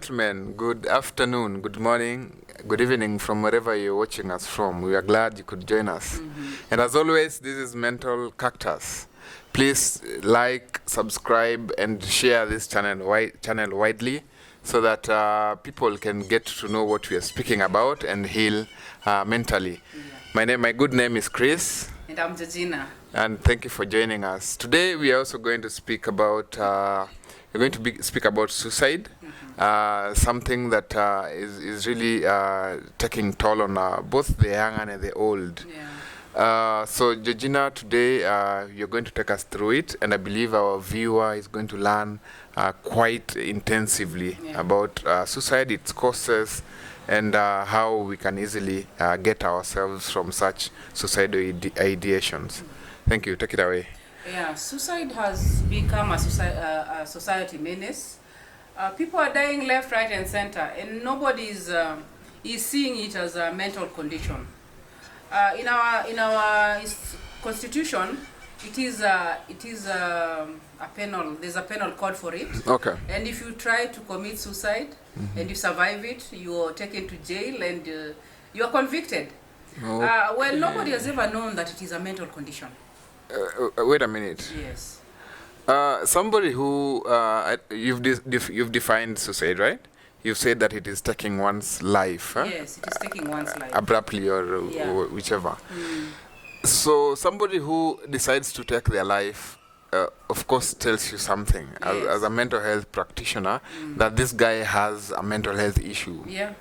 gentlemen, good afternoon, good morning, good evening from wherever you're watching us from. We are glad you could join us. And as always, this is Mental Cactus. Please like, subscribe, and share this channel widely so that people can get to know what we are speaking about and heal mentally. Yeah. My good name is Chris. And I'm Georgina. And thank you for joining us. Today we are also going to speak about speak about suicide, something that is really taking toll on both the young and the old. Yeah. So Georgina, today you're going to take us through it, and I believe our viewer is going to learn quite intensively about suicide, its causes, and how we can easily get ourselves from such suicidal ideations. Thank you. Take it away. Yeah, suicide has become a society menace. People are dying left, right, and center, and nobody is seeing it as a mental condition. In our constitution, it is a penal. There's a penal code for it. Okay. And if you try to commit suicide and you survive it, you are taken to jail and you are convicted. Okay. Well, nobody has ever known that it is a mental condition. Wait a minute. Yes. Somebody who you've defined suicide, right? You've said that it is taking one's life. Huh? Yes, it is taking one's life. Abruptly or whichever. So somebody who decides to take their life, of course, tells you something as a mental health practitioner that this guy has a mental health issue. Yeah.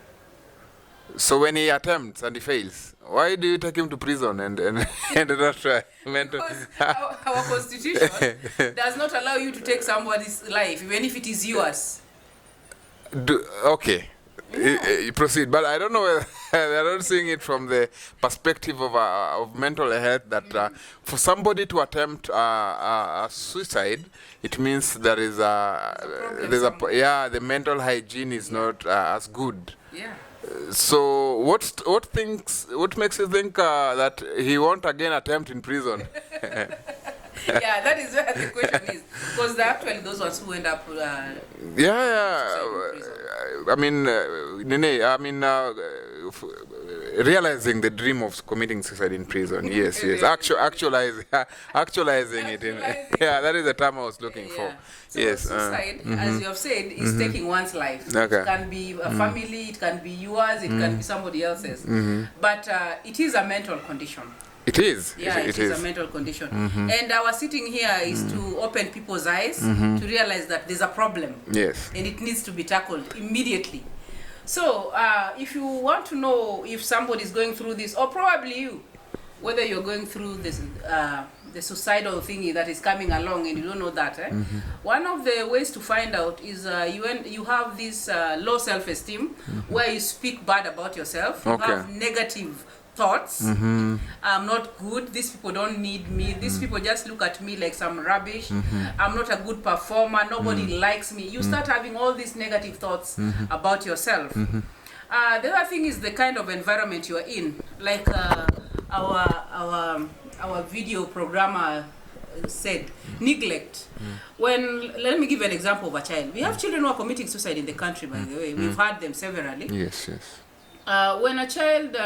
So when he attempts and he fails, why do you take him to prison and not try mental? Because our constitution does not allow you to take somebody's life, even if it is yours. Okay. You proceed, but I don't know whether they're not seeing it from the perspective of mental health that for somebody to attempt a suicide, it means there is the mental hygiene is not as good. Yeah. So what makes you think that he won't again attempt in prison? Yeah, that is where the question is, because they're actually those ones who end up. Realizing the dream of committing suicide in prison. Yes. Actualizing it. That is the term I was looking for. So suicide, as you have said, is taking one's life. Okay. It can be a family, it can be yours, it can be somebody else's. But it is a mental condition. It is. Yeah, it is a mental condition. And our sitting here is to open people's eyes to realize that there's a problem. Yes. And it needs to be tackled immediately. So, if you want to know if somebody is going through this, or probably you, whether you're going through this, the suicidal thingy that is coming along and you don't know that, one of the ways to find out is you have this low self-esteem where you speak bad about yourself. You have negative thoughts. I'm not good. These people don't need me. These people just look at me like some rubbish. I'm not a good performer. Nobody likes me. You start having all these negative thoughts about yourself. The other thing is the kind of environment you are in. Like our video programmer said, neglect. Let me give an example of a child. We have children who are committing suicide in the country, by the way. We've had them severally. Yes. When a child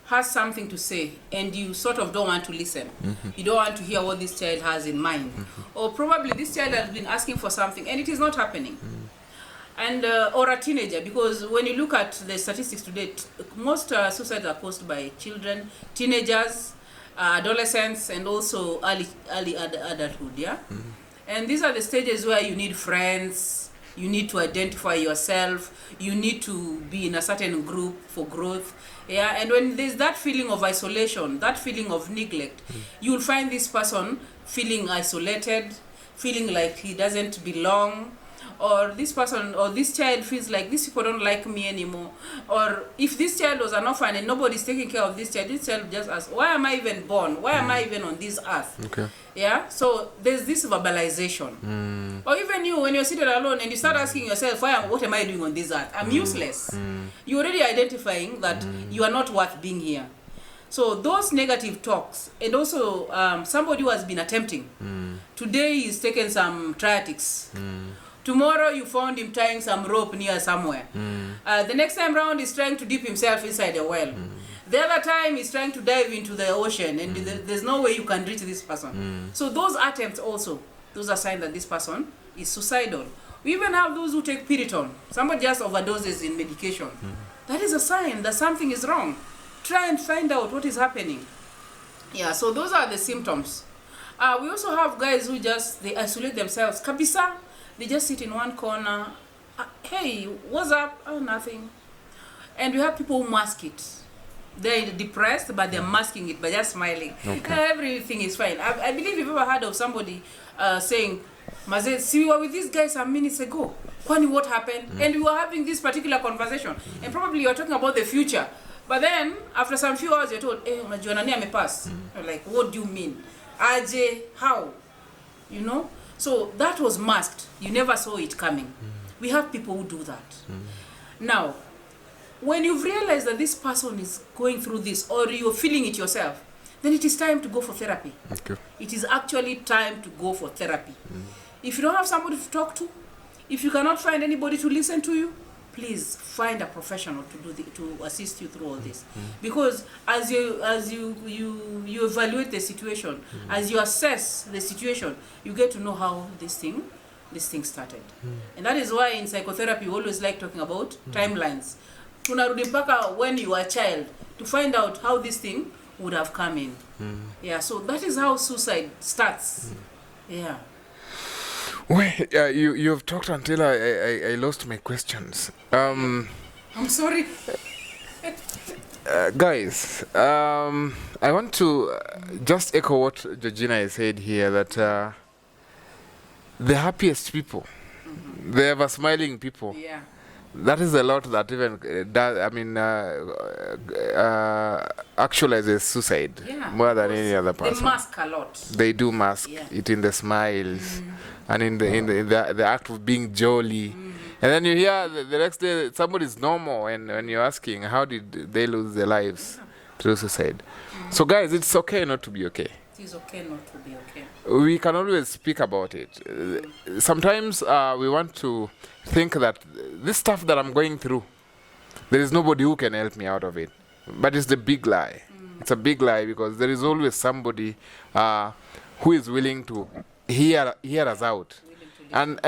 has something to say and you sort of don't want to listen, you don't want to hear what this child has in mind, or probably this child has been asking for something and it is not happening, and or a teenager, because when you look at the statistics today, most suicides are caused by children, teenagers, adolescents, and also early adulthood. And these are the stages where you need friends, you need to identify yourself, you need to be in a certain group for growth. And when there's that feeling of isolation, that feeling of neglect, you'll find this person feeling isolated, feeling like he doesn't belong, or this person or this child feels like these people don't like me anymore. Or if this child was an orphan and nobody's taking care of this child just asks, why am I even born? Why am I even on this earth? Okay. Yeah, so there's this verbalization. Or even you, when you're seated alone and you start asking yourself, what am I doing on this earth? I'm useless. You're already identifying that you are not worth being here. So those negative talks, and also somebody who has been attempting. Today he's taken some triatics, Tomorrow you found him tying some rope near somewhere. The next time round he's trying to dip himself inside a well. The other time he's trying to dive into the ocean, and there's no way you can reach this person. So those attempts also, those are signs that this person is suicidal. We even have those who take Piriton. Somebody just overdoses in medication. That is a sign that something is wrong. Try and find out what is happening. Yeah, so those are the symptoms. We also have guys who they isolate themselves. Kabisa, they just sit in one corner. Hey, what's up? Oh, nothing. And we have people who mask it. They're depressed, but they're masking it by just smiling. Okay. Everything is fine. I believe you've ever heard of somebody saying, Maze, see, we were with these guys some minutes ago. Kwani, what happened? And we were having this particular conversation. And probably you are talking about the future. But then, after some few hours, you're told, unajua nani amepass. You're like, what do you mean? Aje, how? You know? So that was masked. You never saw it coming. We have people who do that. Now, when you've realized that this person is going through this, or you're feeling it yourself, then it is time to go for therapy. Okay. It is actually time to go for therapy. If you don't have somebody to talk to, if you cannot find anybody to listen to you, please find a professional to assist you through all this. Because as you evaluate the situation, as you assess the situation, you get to know how this thing started. And that is why in psychotherapy we always like talking about timelines. Tunarudi mpaka when you were a child to find out how this thing would have come in. Yeah, so that is how suicide starts. Yeah. Well, you've talked until I lost my questions. I'm sorry. Guys, I want to just echo what Georgina has said here, that the happiest people, the ever smiling people, that is a lot that even actualizes suicide more than any other person. They mask a lot. They do mask it in the smiles and in the act of being jolly. And then you hear the next day somebody's normal, and when you're asking how did they lose their lives through suicide. So guys, it's okay not to be okay. It is okay not to be okay. We can always speak about it. Sometimes we want to think that this stuff that I'm going through, there is nobody who can help me out of it. But it's the big lie. It's a big lie, because there is always somebody who is willing to hear us out. And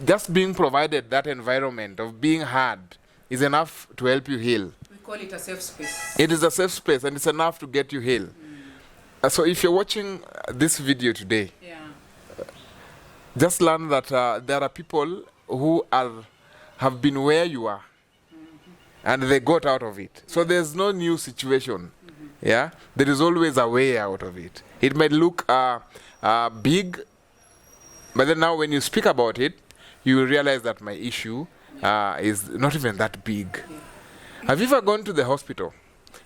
just being provided that environment of being heard is enough to help you heal. We call it a safe space. It is a safe space, and it's enough to get you healed. So if you're watching this video today, just learn that there are people who have been where you are, and they got out of it. So there's no new situation. There is always a way out of it. It might look big, but then now when you speak about it, you will realize that my issue is not even that big. Have you ever gone to the hospital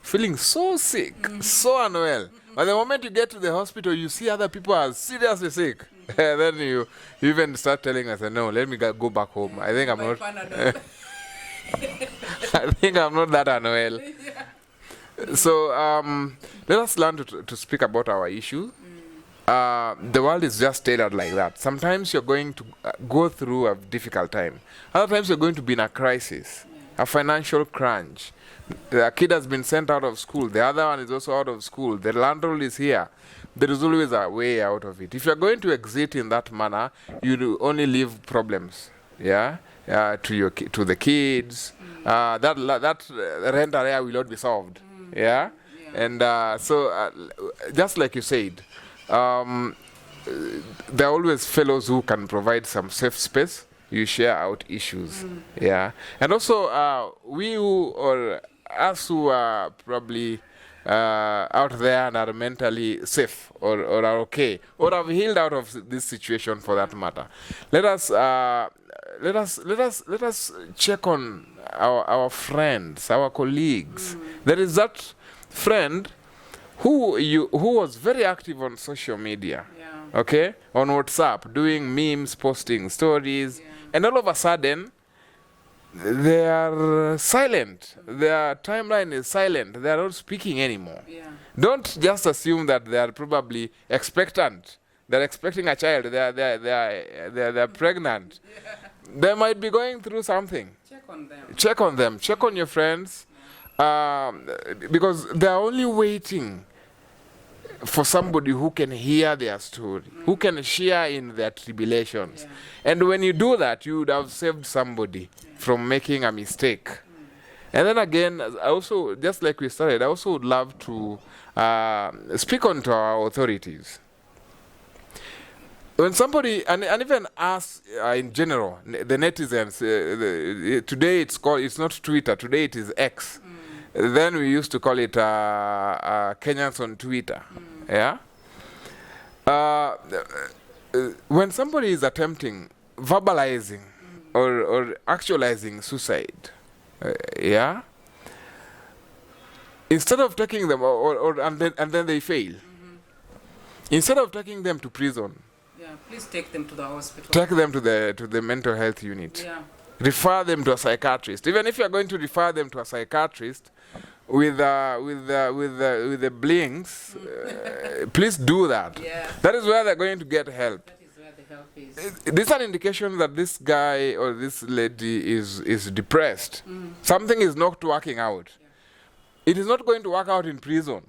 feeling so sick, so unwell? But the moment you get to the hospital, you see other people are seriously sick. And then you even start telling us, no, let me go back home. I think I'm not. I think I'm not that unwell. So let us learn to speak about our issue. The world is just tailored like that. Sometimes you're going to go through a difficult time. Other times you're going to be in a crisis, a financial crunch. The kid has been sent out of school. The other one is also out of school. The landlord is here. There is always a way out of it. If you're going to exit in that manner, you only leave problems. To the kids. That rent area will not be solved. And so just like you said, there are always fellows who can provide some safe space. You share out issues. And also us who are probably out there and are mentally safe or are okay or have healed out of this situation, for that matter, let us check on our friends, our colleagues. There is that friend who was very active on social media, on WhatsApp, doing memes, posting stories, and all of a sudden they are silent. Their timeline is silent. They are not speaking anymore. Don't just assume that they are probably expectant they're expecting a child, they're pregnant. They might be going through something. Check on them. Check on them. Check on your friends, because they're only waiting for somebody who can hear their story, who can share in their tribulations. And when you do that, you would have saved somebody from making a mistake. And then again, I also, just like we started, I also would love to speak on to our authorities. When somebody, and even us in general, the netizens, today it's not Twitter, today it is X. Then we used to call it Kenyans on Twitter. Yeah. When somebody is attempting verbalizing or actualizing suicide, yeah, instead of taking them and then they fail, instead of taking them to prison, please take them to the hospital. Take them to the mental health unit. Yeah. Refer them to a psychiatrist. Even if you are going to refer them to a psychiatrist with the blinks, please do that. Yeah. That is where they're going to get help. That is where the help is. This is an indication that this guy or this lady is depressed. Something is not working out. Yeah. It is not going to work out in prison.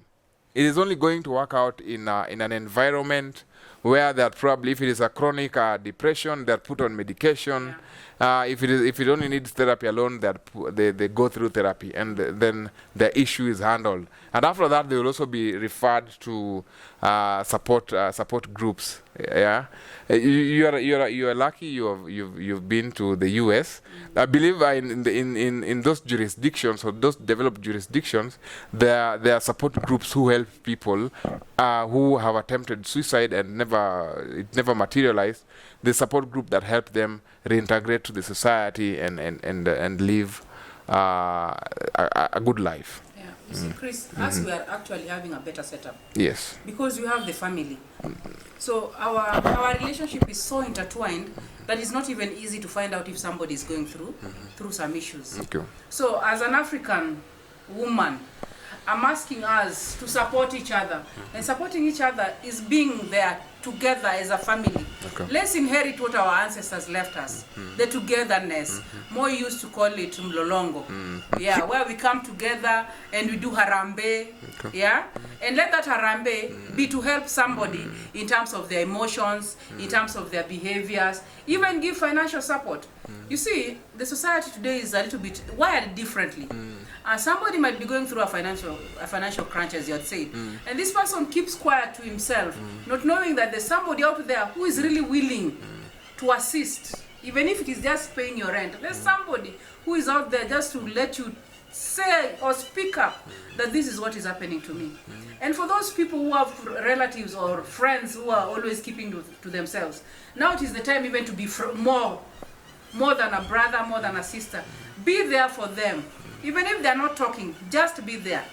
It is only going to work out in an environment where that probably, if it is a chronic depression, they're put on medication. Yeah. If it only needs therapy alone, they go through therapy, and then the issue is handled. And after that, they will also be referred to support groups. Yeah, you are lucky. You've been to the U.S. I believe in those jurisdictions, or those developed jurisdictions, there are support groups who help people who have attempted suicide and it never materialized. The support group that help them reintegrate to the society and live a good life. Yeah, you see, Chris, us we are actually having a better setup. Yes. Because you have the family. So our relationship is so intertwined that it's not even easy to find out if somebody is going through some issues. Okay. So as an African woman, I'm asking us to support each other. And supporting each other is being there together as a family. Okay. Let's inherit what our ancestors left us. The togetherness. More used to call it mlolongo. Yeah, where we come together and we do harambe. Okay. Yeah? And let that harambe be to help somebody in terms of their emotions, in terms of their behaviors, even give financial support. You see, the society today is a little bit wired differently. Somebody might be going through a financial crunch, as you had said, and this person keeps quiet to himself, not knowing that there's somebody out there who is really willing to assist, even if it is just paying your rent. There's somebody who is out there just to let you say or speak up that this is what is happening to me. And for those people who have relatives or friends who are always keeping to themselves, now it is the time even to be more than a brother, more than a sister. Be there for them. Even if they're not talking, just be there.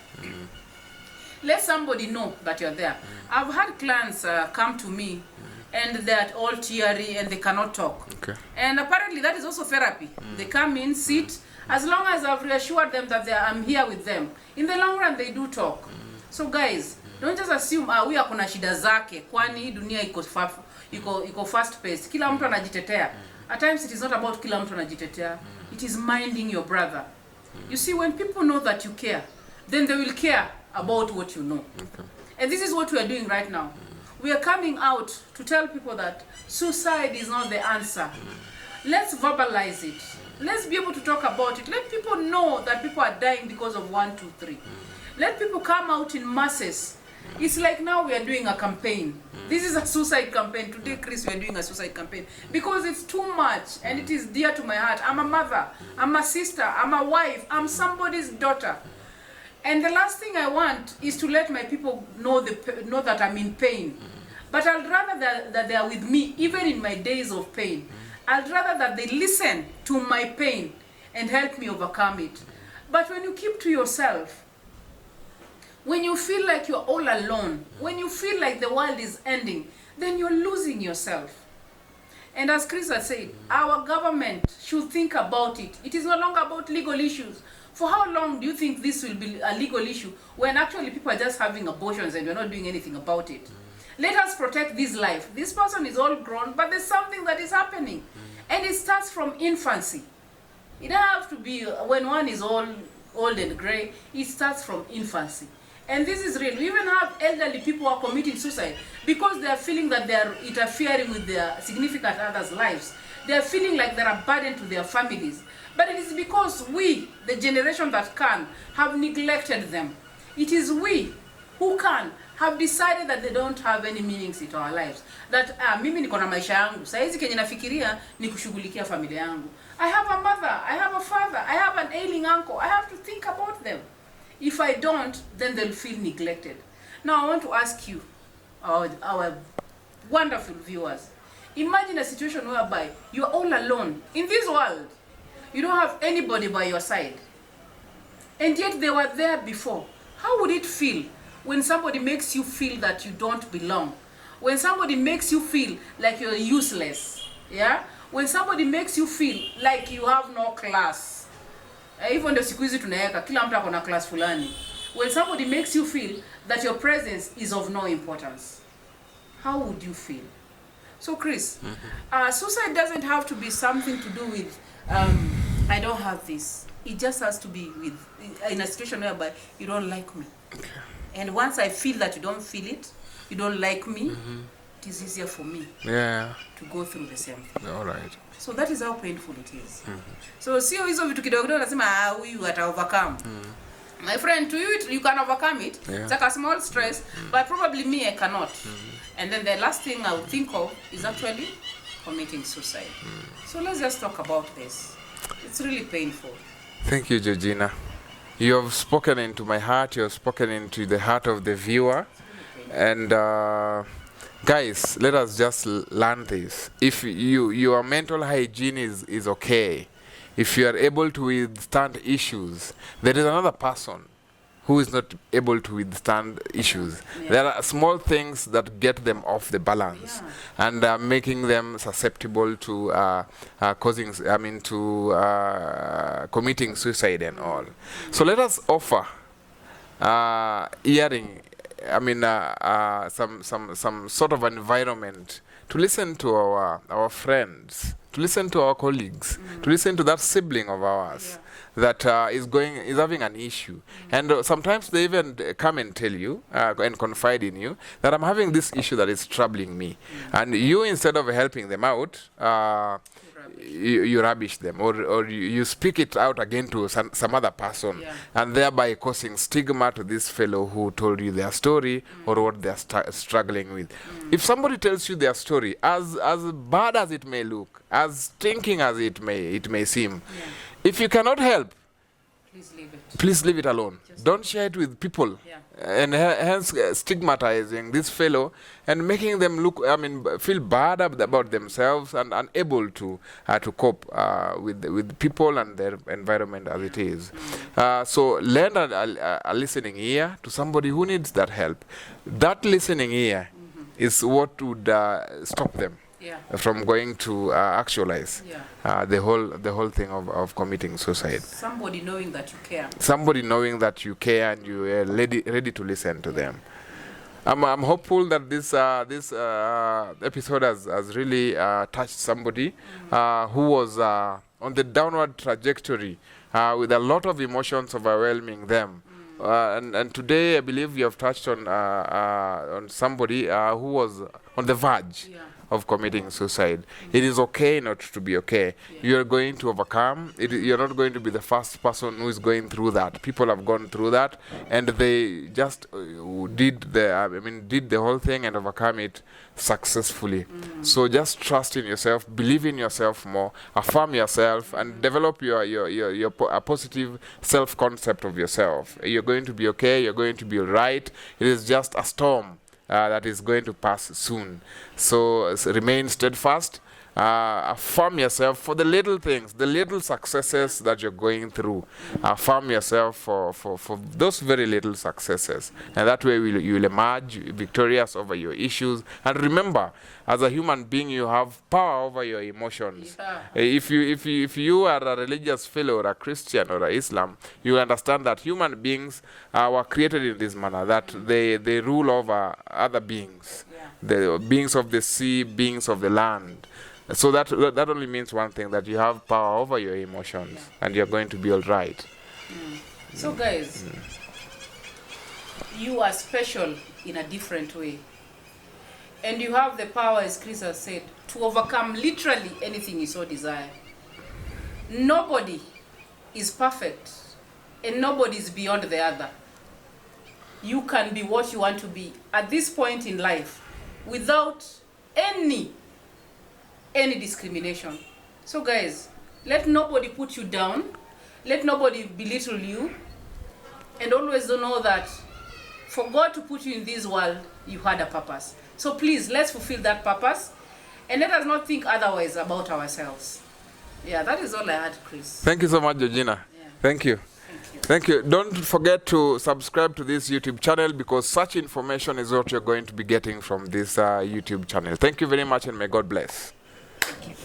Let somebody know that you're there. I've had clients come to me and they're all teary and they cannot talk. Okay. And apparently that is also therapy. They come in, sit. As long as I've reassured them that I'm here with them, in the long run they do talk. So guys, don't just assume we are kuna shida zake, kwani dunia iko fast paced. Kila mtu anajitetea. At times it is not about kila mtu anajitetea. It is minding your brother. You see, when people know that you care, then they will care about what you know. Okay. And this is what we are doing right now. We are coming out to tell people that suicide is not the answer. Let's verbalize it. Let's be able to talk about it. Let people know that people are dying because of 1, 2, 3. Let people come out in masses. It's like now we are doing a campaign. This is a suicide campaign. Today, Chris, we are doing a suicide campaign because it's too much and it is dear to my heart. I'm a mother, I'm a sister, I'm a wife, I'm somebody's daughter. And the last thing I want is to let my people know that I'm in pain. But I'd rather that they are with me even in my days of pain. I'd rather that they listen to my pain and help me overcome it. But when you keep to yourself, when you feel like you're all alone, when you feel like the world is ending, then you're losing yourself. And as Chris has said, our government should think about it. It is no longer about legal issues. For how long do you think this will be a legal issue when actually people are just having abortions and we're not doing anything about it? Let us protect this life. This person is all grown, but there's something that is happening. And it starts from infancy. It doesn't have to be when one is all old and gray. It starts from infancy. And this is real. We even have elderly people who are committing suicide because they are feeling that they are interfering with their significant others' lives. They are feeling like they're a burden to their families. But it is because we, the generation that can, have neglected them. It is we who can have decided that they don't have any meanings in our lives. That mimi niko na maisha yangu. Saizi kenye nafikiria ni kushughulikia familia yangu. I have a mother, I have a father, I have an ailing uncle. I have to think about them. If I don't, then they'll feel neglected. Now I want to ask you, our wonderful viewers, imagine a situation whereby you're all alone in this world. You don't have anybody by your side. And yet they were there before. How would it feel when somebody makes you feel that you don't belong? When somebody makes you feel like you're useless? Yeah? When somebody makes you feel like you have no class. Even ndio siku hizi tunaweka kila mtu akona class fulani. When somebody makes you feel that your presence is of no importance, how would you feel? So Chris, suicide doesn't have to be something to do with I don't have this. It just has to be with in a situation whereby you don't like me. Okay. And once I feel that you don't feel it, you don't like me, it is easier for me to go through the same thing. All right. So that is how painful it is. So sio hizo vitu kidogo kidogo nasema huyu ata overcome. My friend, to you you can overcome it. It's like a small stress, but probably me I cannot. And then the last thing I would think of is actually committing suicide. So let's just talk about this. It's really painful. Thank you, Georgina. You have spoken into my heart. You have spoken into the heart of the viewer. And guys, let us just learn this. If your mental hygiene is okay, if you are able to withstand issues, there is another person who is not able to withstand issues. There are small things that get them off the balance and making them susceptible to committing suicide and all. So let us offer some sort of environment to listen to our friends, to listen to our colleagues, to listen to that sibling of ours that is having an issue. And sometimes they even come and tell you and confide in you that I'm having this issue that is troubling me. And you, instead of helping them out, you rubbish them, or you speak it out again to some other person, and thereby causing stigma to this fellow who told you their story or what they're struggling with. If somebody tells you their story, as bad as it may look, as stinking as it may seem, if you cannot help, please leave it alone. Don't share it with people. And hence stigmatizing this fellow and making them feel bad about themselves and unable to cope with people and their environment as it is. So lend a listening ear to somebody who needs that help. That listening ear is what would stop them from going to actualize the whole thing of committing suicide. Somebody knowing that you care. Somebody knowing that you care and you are ready to listen to them. I'm hopeful that this episode has really touched somebody who was on the downward trajectory with a lot of emotions overwhelming them. And today I believe you have touched on somebody who was on the verge of committing suicide. It is okay not to be okay. You are going to overcome. You're not going to be the first person who is going through that. People have gone through that, and they just did the whole thing and overcome it successfully. So just trust in yourself, believe in yourself more, affirm yourself, and develop your positive self-concept of yourself. You're going to be okay. You're going to be right. It is just a storm that is going to pass soon. So remain steadfast affirm yourself for the little things, the little successes that you're going through. Affirm yourself for those very little successes. And that way you'll emerge victorious over your issues. And remember, as a human being, you have power over your emotions. If you are a religious fellow or a Christian or a Islam, you understand that human beings were created in this manner, that they rule over other beings. The beings of the sea, beings of the land. So that only means one thing, that you have power over your emotions, and you're going to be all right. So guys, you are special in a different way. And you have the power, as Chris has said, to overcome literally anything you so desire. Nobody is perfect, and nobody is beyond the other. You can be what you want to be at this point in life without any discrimination. So guys, let nobody put you down, let nobody belittle you, and always know that for God to put you in this world, you had a purpose. So please, let's fulfill that purpose, and let us not think otherwise about ourselves. Yeah, that is all I had, Chris. Thank you so much, Georgina. Yeah. Thank you. Thank you. Don't forget to subscribe to this YouTube channel, because such information is what you're going to be getting from this YouTube channel. Thank you very much, and may God bless. Thank you.